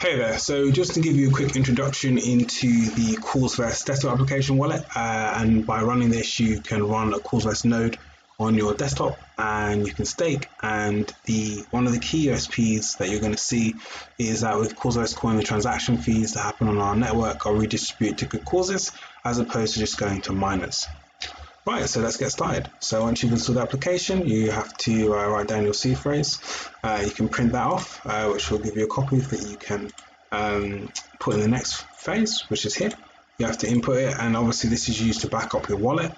Hey there, so just to give you a quick introduction into the Causevest desktop application wallet, and by running this you can run a Causevest node on your desktop and you can stake, and one of the key USPs that you're going to see is that with Causevest Coin the transaction fees that happen on our network are redistributed to good causes as opposed to just going to miners. Right, so let's get started. So once you've installed the application, you have to write down your C phrase. You can print that off, which will give you a copy that you can put in the next phase, which is here. You have to input it, and obviously this is used to back up your wallet,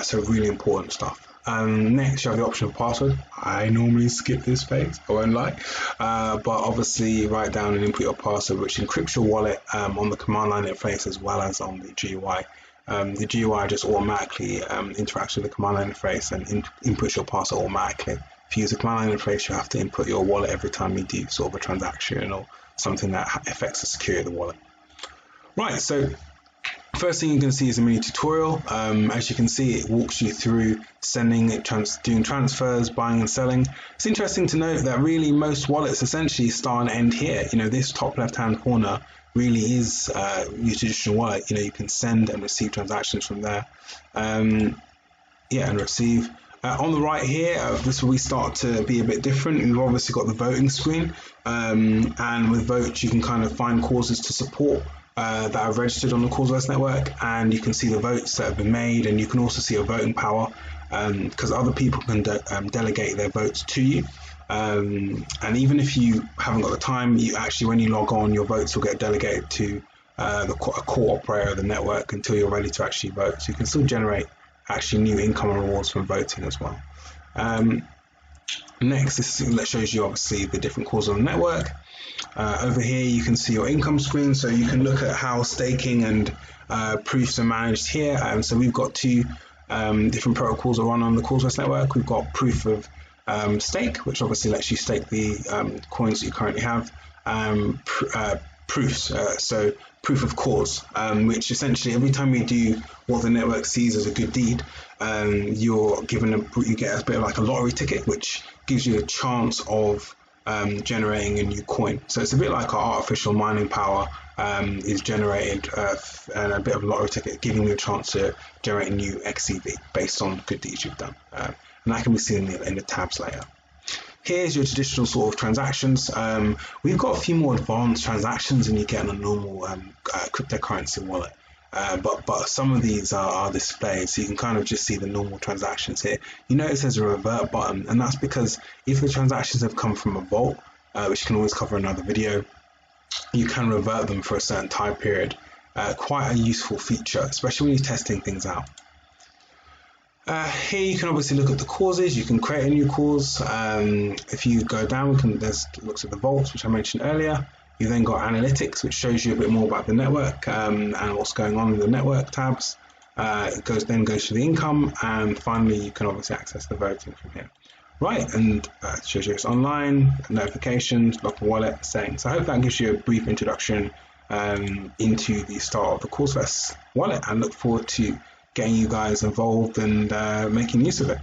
so really important stuff. Next, you have the option of password. I normally skip this phase, I won't lie, but obviously write down and input your password, which encrypts your wallet on the command line interface as well as on the GUI. The GUI just automatically interacts with the command line interface and inputs your password automatically. If you use the command line interface, you have to input your wallet every time you do sort of a transaction or something that affects the security of the wallet. Right, so first thing you can see is a mini tutorial. As you can see, it walks you through sending, doing transfers, buying and selling. It's interesting to note that really most wallets essentially start and end here. You know, this top left-hand corner really is your traditional wallet. You know, you can send and receive transactions from there. And receive. On the right here, this will start to be a bit different. We've obviously got the voting screen, and with votes you can kind of find causes to support that are registered on the Causevest network, and you can see the votes that have been made, and you can also see your voting power because other people can delegate their votes to you. And even if you haven't got the time, you actually, when you log on, your votes will get delegated to a core operator of the network until you're ready to actually vote. So you can still generate actually new income and rewards from voting as well. Next, this shows you obviously the different causes on the network. Over here you can see your income screen, so you can look at how staking and proofs are managed here. So we've got two different protocols that run on the Causevest network. We've got proof of stake, which obviously lets you stake the coins that you currently have. Proofs, so proof of cause, which essentially every time you do what the network sees as a good deed, you get a bit of like a lottery ticket, which gives you a chance of generating a new coin. So it's a bit like our artificial mining power is generated, and a bit of a lottery ticket giving you a chance to generate a new XCV based on good deeds you've done, and that can be seen in the tabs later. Here's your traditional sort of transactions. We've got a few more advanced transactions than you get on a normal cryptocurrency wallet, but some of these are displayed, so you can kind of just see the normal transactions here. You notice there's a revert button, and that's because if the transactions have come from a vault, which you can always cover in another video, you can revert them for a certain time period. Quite a useful feature, especially when you're testing things out. Here you can obviously look at the causes. You can create a new cause. If you go down, looks at the vaults, which I mentioned earlier. You then got analytics, which shows you a bit more about the network and what's going on in the network tabs. It goes to the income, and finally you can obviously access the voting from here. Right, and it shows you it's online, notifications, local wallet, settings. So I hope that gives you a brief introduction into the start of the Causevest wallet, and look forward to getting you guys involved and making use of it.